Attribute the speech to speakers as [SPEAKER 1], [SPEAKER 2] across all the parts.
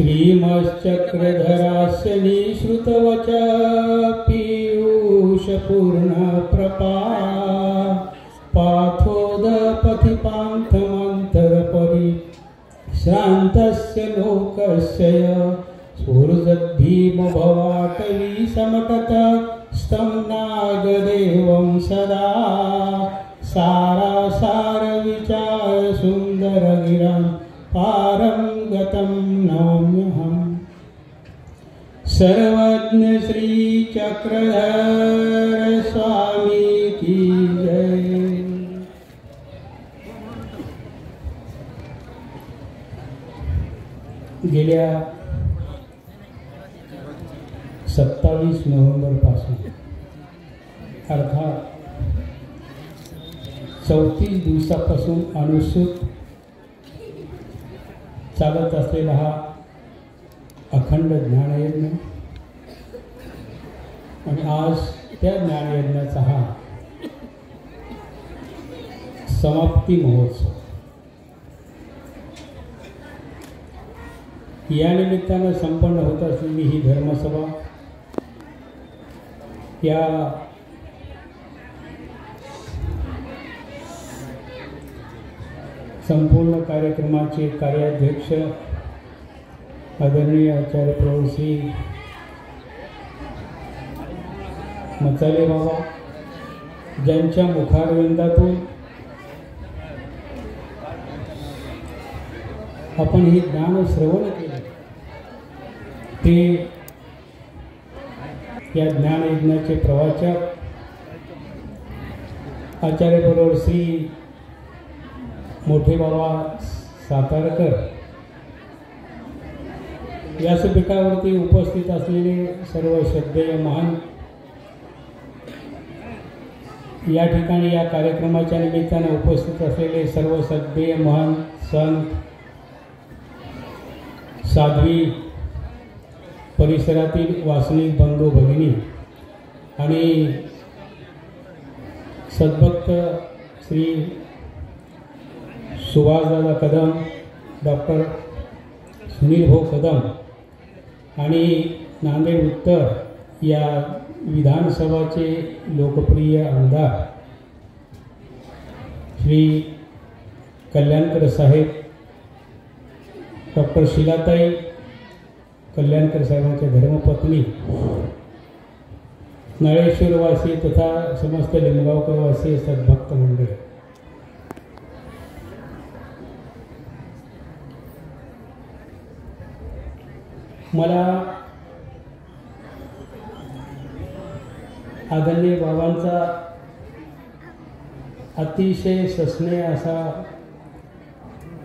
[SPEAKER 1] श्रीमश्चक्रधरास्य निश्रुतवचा पीयूषपूर्ण प्रपा पाथोदपथिपान्थमन्तरपरि श्रान्तस्य लोकस्य स्फुरद्भीमभवाटवी समटत स्तं नागदेवं सदा सारासारविचारसुन्दरगिरां पारं गतं नौम्यहम्। सर्वज्ञ श्री चक्रधर स्वामी की जय। गेल्या 27 नोव्हेंबर पासून अर्थात 34 दिवसापासून अनुसूत चालत असलेला हा अखंड ज्ञानयज्ञ आणि आज त्या ज्ञानयज्ञाचा हा समाप्ती महोत्सव। या निमित्तानं संपन्न होत असलेली ही धर्मसभा या संपूर्ण कार्यक्रमाचे कार्याध्यक्ष आदरणीय आचार्य प्रभू श्री मचाले बाबा, ज्यांच्या मुखारविंदातून आपण हे ज्ञान श्रवण केले, ते या ज्ञानयज्ञाचे प्रवाचक आचार्य बरोबर श्री मोठे बाबा सातारकर, व्यासपीठावरती उपस्थित असलेले सर्व श्रद्धेय महान, या ठिकाणी या कार्यक्रमाच्या निमित्ताने उपस्थित असलेले सर्व श्रद्धेय महान संत, साध्वी, परिसरातील वासनिक बंधू भगिनी आणि सद्भक्त श्री सुभाषदादा कदम, डॉक्टर सुनील भाऊ कदम आणि नांदेड उत्तर या विधानसभाचे लोकप्रिय आमदार श्री कल्याणकर साहेब, डॉक्टर शिलाताई कल्याणकर साहेबांच्या धर्मपत्नी, नळेश्वरवासी तथा समस्त लिंबगावकरवासी सद्भक्त मंडळ, मला आदरणीय बाबांचा अतिशय सस्नेह असा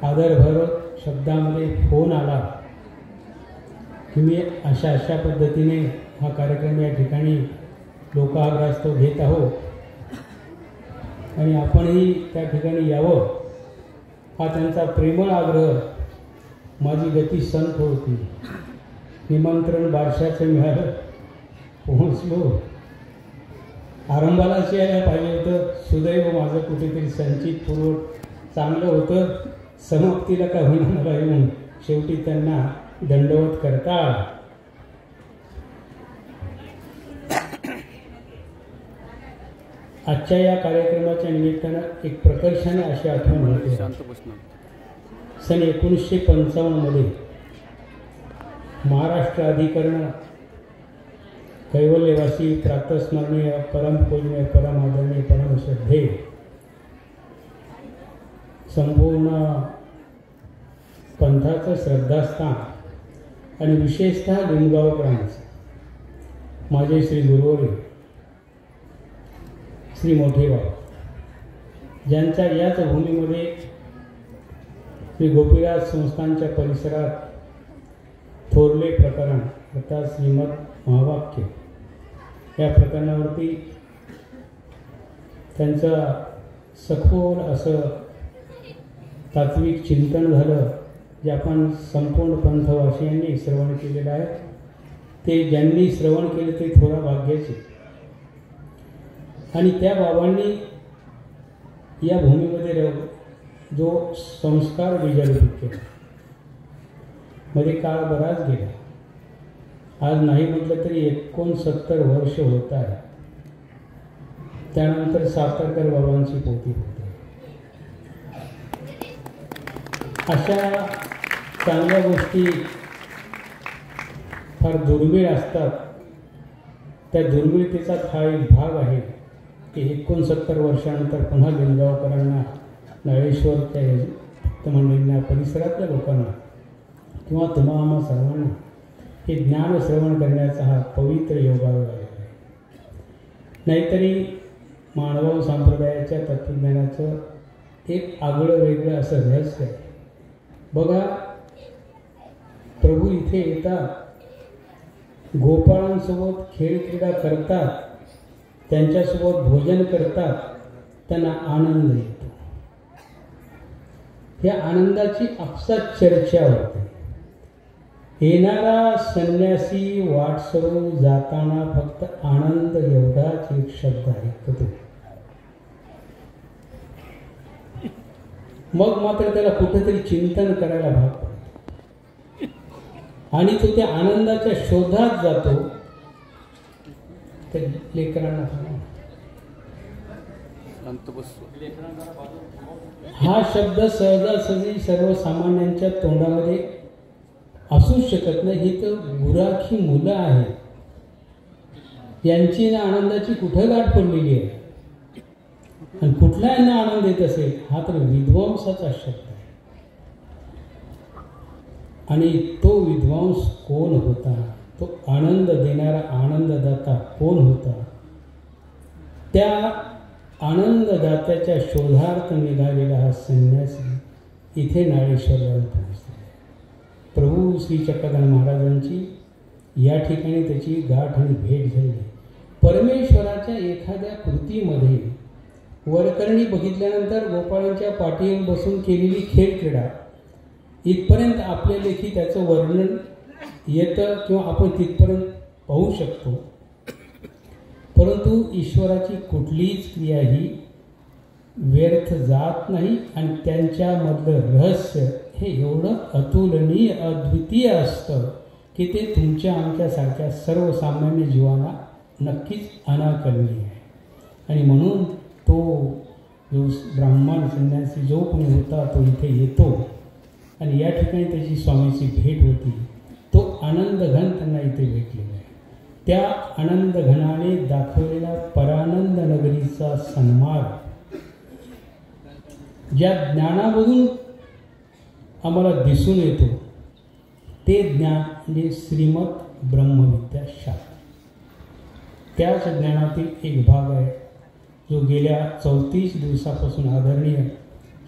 [SPEAKER 1] आदरभर शब्दामध्ये फोन आला की मी अशा पद्धतीने हा कार्यक्रम या ठिकाणी लोकाग्रास्तव घेत आहोत आणि आपणही त्या ठिकाणी यावं, हा त्यांचा प्रेमळ आग्रह। माझी गती संत होती, निमंत्रण बारशाचं मिळालं, पोहोचलो। आरंभालाच यायला पाहिजे होतं, सुदैव माझं कुठेतरी संचित पूर्व चांगलं होतं, समाप्तीला का होईना मला येऊन शेवटी त्यांना दंडवत करता। आजच्या या कार्यक्रमाच्या निमित्तानं एक प्रकर्षाने अशी आठवण होते। सन 1955 मध्ये महाराष्ट्र अधिकरण कैवल्यवासी प्रातस्मरणीय परमपूज्य परमादरणीय परमश्रद्धे संपूर्ण पंथाचं श्रद्धास्थान आणि विशेषतः लिंबगावकरांचं माझे श्री गुरुवर्य श्री मोठे बाबा, ज्यांच्या याच भूमीमध्ये श्री गोपीराज संस्थानच्या परिसरात थोरले प्रकरण अर्थात श्रीमद महावाक्य या प्रकरणावरती त्यांचं सखोल असं तात्विक चिंतन झालं, जे आपण संपूर्ण पंथवासियांनी श्रवण केलेलं आहे। ते ज्यांनी श्रवण केले ते थोडा भाग्याचे, आणि त्या बाबांनी या भूमीमध्ये जो संस्कार बीजारोपित केला, मध्ये काळ बराच गेला. आज नाही म्हटलं तरी 69 वर्ष होत आहे. त्यानंतर सातारकर बाबांची पोथी होती. अशा चांगल्या गोष्टी फार दुर्मिळ असतात. त्या दुर्मिळतेचा हा एक भाग आहे की 69 वर्षानंतर पुन्हा लिंगावकरांना, नळेश्वरच्या भक्तमंडळींना, परिसरातल्या लोकांना किंवा तुम्हा आम्हा सर्वांना हे ज्ञान श्रवण करण्याचा हा पवित्र योगायोग आहे. नाहीतरी मानव संप्रदायाच्या तत्त्वज्ञानाचं एक आगळं वेगळं असं रहस्य आहे. बघा, प्रभू इथे येतात, गोपाळांसोबत खेळ क्रीडा करतात, त्यांच्यासोबत भोजन करतात, त्यांना आनंद येतो. या आनंदाची आपसात चर्चा होते. येणारा संन्यासी वाट सोडून जाताना फक्त आनंद एवढाच एक शब्द ऐकतो. मग मात्र त्याला कुठेतरी चिंतन करायला भाग पडतो आणि तो त्या आनंदाच्या शोधात जातो. त्या लेकरांना हा शब्द सहजासहजी सर्वसामान्यांच्या तोंडामध्ये असूच शकत नाही. ही तर गुराखी मुलं आहेत, यांची ना आनंदाची कुठं गाठ पडलेली आहे आणि कुठला यांना आनंद येत असेल. हा तर विध्वंसाचा शब्द आहे. आणि तो विध्वंस कोण होता? तो आनंद देणारा आनंददाता कोण होता? त्या आनंददात्याच्या शोधार्थ निघालेला हा संन्यासी इथे नाळेश्वरला पोहोचला. प्रभू श्री चक्रधर महाराजांची या ठिकाणी त्याची गाठ आणि भेट झाली. परमेश्वराच्या एखाद्या कृतीमध्ये वरकरणी बघितल्यानंतर गोपाळांच्या पाठीवर बसून केलेली खेळ क्रीडा इथपर्यंत आपल्या लेखी त्याचं वर्णन येतं किंवा आपण तिथपर्यंत पाहू शकतो. परंतु ईश्वराची कुठलीच क्रिया ही व्यर्थ जात नाही आणि त्यांच्यामधलं रहस्य हे एवढं अतुलनीय, अद्वितीय असतं की ते तुमच्या आमच्यासारख्या सर्वसामान्य जीवांना नक्कीच अनाकलनीय आहे. आणि म्हणून तो जो ब्राह्मण संन्यासी जो कोणी होता तो इथे येतो आणि या ठिकाणी त्याची स्वामीची भेट होती. तो आनंदघन त्यांना इथे भेटलेला आहे. त्या आनंदघनाने दाखवलेला परानंद नगरीचा सन्मार्ग, ज्या ज्ञानामधून आम्हाला दिसून येतो ते ज्ञान म्हणजे श्रीमद ब्रह्मविद्याशास्त्र. त्याच ज्ञानातील एक भाग आहे जो गेल्या 34 दिवसापासून आदरणीय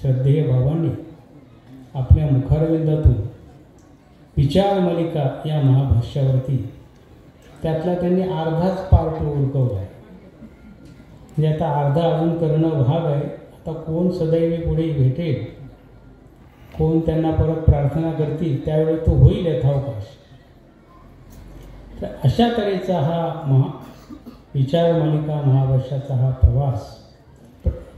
[SPEAKER 1] श्रद्धेय बाबांनी आपल्या मुखारविंदातून विचार मालिका या महाभाष्यावरती त्यातला त्यांनी अर्धाच पार्ट उरकवला आहे. म्हणजे आता अर्धा अजून करणं भाग आहे. आता कोण सदैवी पुढे भेटेल, कोण त्यांना परत प्रार्थना करतील, त्यावेळी तो होईल यथावकाश. तर अशा तऱ्हेचा हा विचार मालिका महाभाष्याचा हा प्रवास,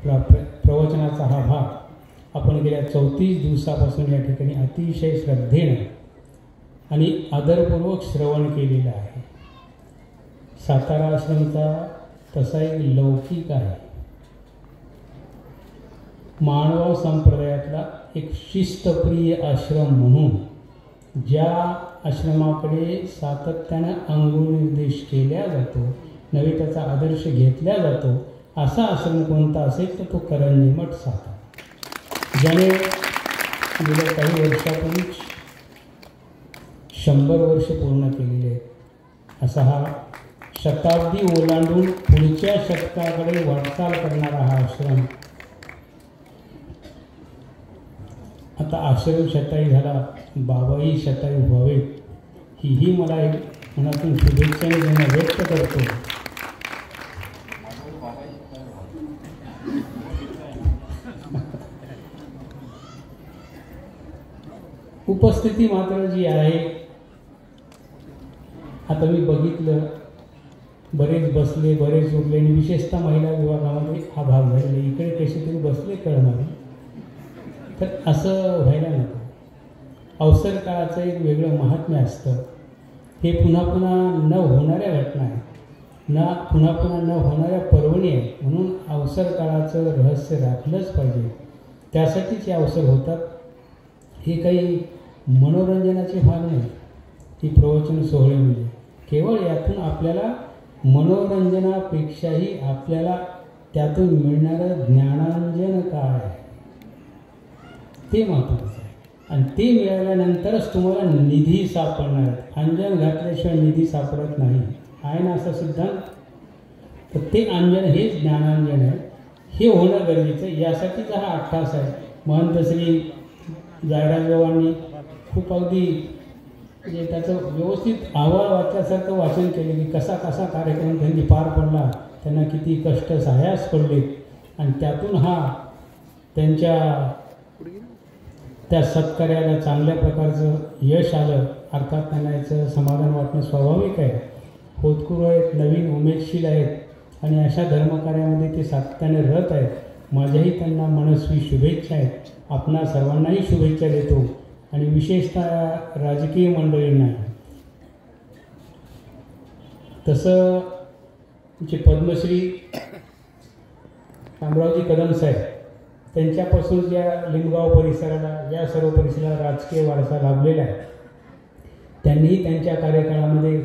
[SPEAKER 1] प्रवचनाचा हा भाग आपण गेल्या 34 दिवसापासून या ठिकाणी अतिशय श्रद्धेने आणि आदरपूर्वक श्रवण केलेलं आहे. सातारा आश्रमचा तसा एक लौकिक आहे. मानव संप्रदायातला एक शिस्तप्रिय आश्रम म्हणून ज्या आश्रमाकडे सातत्यानं अंगुनिर्देश केला जातो, नव्हे त्याचा आदर्श घेतला जातो, असा आश्रम कोणता असेल तर तो करंजी मठ सातारा, ज्याने गेल्या काही वर्षापूर्वीच 100 वर्ष पूर्ण केलेले आहेत. असा हा शताब्दी ओलांडून पुढच्या शतकाकडे वाटचाल करणारा हा आश्रम आता आश्रम शतायू झाला, बाबाही शतायू व्हावेत हीही मला एक मनातून शुभेच्छाने त्यांना व्यक्त करतो. उपस्थिती मात्र जी आहे, आता मी बघितलं बरेच बसले, बरेच उरले आणि विशेषतः महिला विभागामध्ये हा भाग झालेला. इकडे कसे तरी बसले कळणार, तर असं व्हायला नको. अवसर काळाचं एक वेगळं महात्म्य असतं. हे पुन्हा पुन्हा न होणाऱ्या घटना आहे, पुन्हा पुन्हा न होणाऱ्या पर्वणी आहे. म्हणून अवसर काळाचं रहस्य राखलंच पाहिजे. त्यासाठीच हे अवसर होतात. हे काही मनोरंजनाची भाग नाही. ही प्रवचन सोहळे म्हणजे केवळ यातून आपल्याला मनोरंजनापेक्षाही आपल्याला त्यातून मिळणारं ज्ञानांजन काय आहे ते महत्त्वाचं आहे. आणि ते मिळाल्यानंतरच तुम्हाला निधी सापडणार आहे. अंजन घातल्याशिवाय निधी सापडत नाही आहे ना असा सिद्धांत. तर ते अंजन हेच ज्ञानांजन आहे. हे होणं गरजेचं आहे. यासाठीच हा अट्टास आहे. महंत श्री जायराजबाबांनी खूप अगदी म्हणजे त्याचं व्यवस्थित अहवाल वाचल्यासारखं वाचन केले की कसा कसा कार्यक्रम त्यांनी पार पडला, त्यांना किती कष्ट सहाय्यास पडले आणि त्यातून हा त्यांच्या त्या सत्कार्याला चांगल्या प्रकारचं यश आलं. अर्थात त्यांना याचं समाधान वाटणं स्वाभाविक आहे. होतकरू आहेत, नवीन उमेदशील आहेत आणि अशा धर्मकार्यामध्ये ते सातत्याने रत आहेत. माझ्याही त्यांना मनस्वी शुभेच्छा आहेत. आपणा सर्वांनाही शुभेच्छा देतो आणि विशेषतः राजकीय मंडळींना. तसं जे पद्मश्री शामरावजी कदम साहेब त्यांच्यापासून ज्या लिंबगाव परिसराला या सर्व परिसराला राजकीय वारसा लाभलेला आहे, त्यांनीही त्यांच्या कार्यकाळामध्ये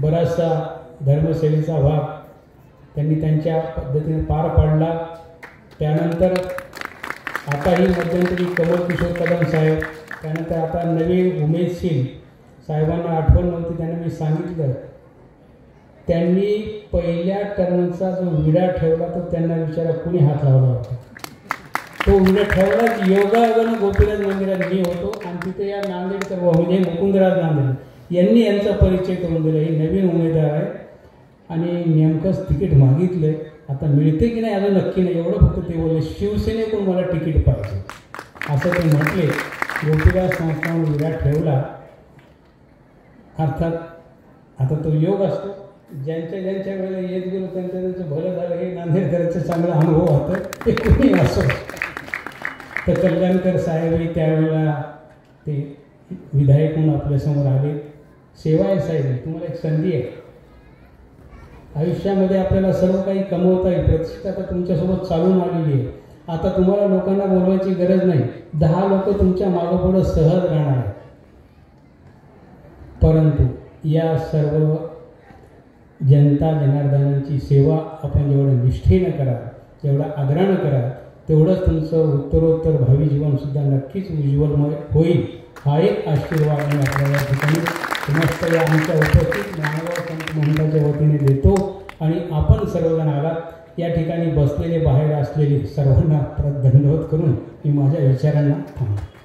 [SPEAKER 1] बराचसा धर्मसेवेचा भाग त्यांनी त्यांच्या पद्धतीने पार पाडला. त्यानंतर आता ही मध्यंतरी कमल किशोर कदम साहेब, त्यानंतर आता नवीन उमेदशील साहेबांना आठवण नव्हती, त्यांना मी सांगितलं. त्यांनी पहिल्या टर्मचा जो विडा ठेवला तो त्यांना विचारा कुणी हात लावला होता. तो विडा ठेवलाच योगायोगानं गोपीनाथ मंदिरात मी होतो आणि तिथे या नांदेडकर म्हणजे मुकुंदराज नांदेड यांनी यांचा परिचय करून दिला. ही नवीन उमेदवार आहे आणि नेमकंच तिकीट मागितलं. आता मिळते की नाही अजून नक्की नाही. एवढं फक्त ते बोलले शिवसेनेकडून मला तिकीट पाहिजे असं ते म्हटले. गोपीनाथ संस्थांवर विडा ठेवला. अर्थात आता तो योग असतो. ज्यांच्या वेळेला येत गेलो त्यांचं भलं झालं हे नांदेडकरांचं चांगला अनुभव होतं. ते कुणी असो. तर कल्याणकर साहेबही त्यावेळेला ते विधायक म्हणून आपल्यासमोर आले. सेवा आहे साहेब, तुम्हाला एक संधी आहे. आयुष्यामध्ये आपल्याला सर्व काही कमवता येईल. प्रतिष्ठा तर तुमच्यासोबत चालून आलेली आहे. आता तुम्हाला लोकांना बोलवायची गरज नाही. 10 लोक तुमच्या मागोपुढं सहज राहणार आहेत. परंतु या सर्व जनता जनार्दनांची सेवा आपण जेवढं निष्ठेनं करा, जेवढा आदरानं करा, तेवढंच तुमचं उत्तरोत्तर भावी जीवनसुद्धा नक्कीच उज्ज्वलमय होईल. हा एक आशीर्वाद मी आपल्याला ठिकाणी समस्त या आमच्या उपस्थित ज्ञानोबा संत महंताच्या वतीने देतो. आणि आपण सर्वजण आलात या ठिकाणी बसलेले बाहेर असलेले सर्वांना परत धन्यवाद करून मी माझ्या विचारांना थांबतो.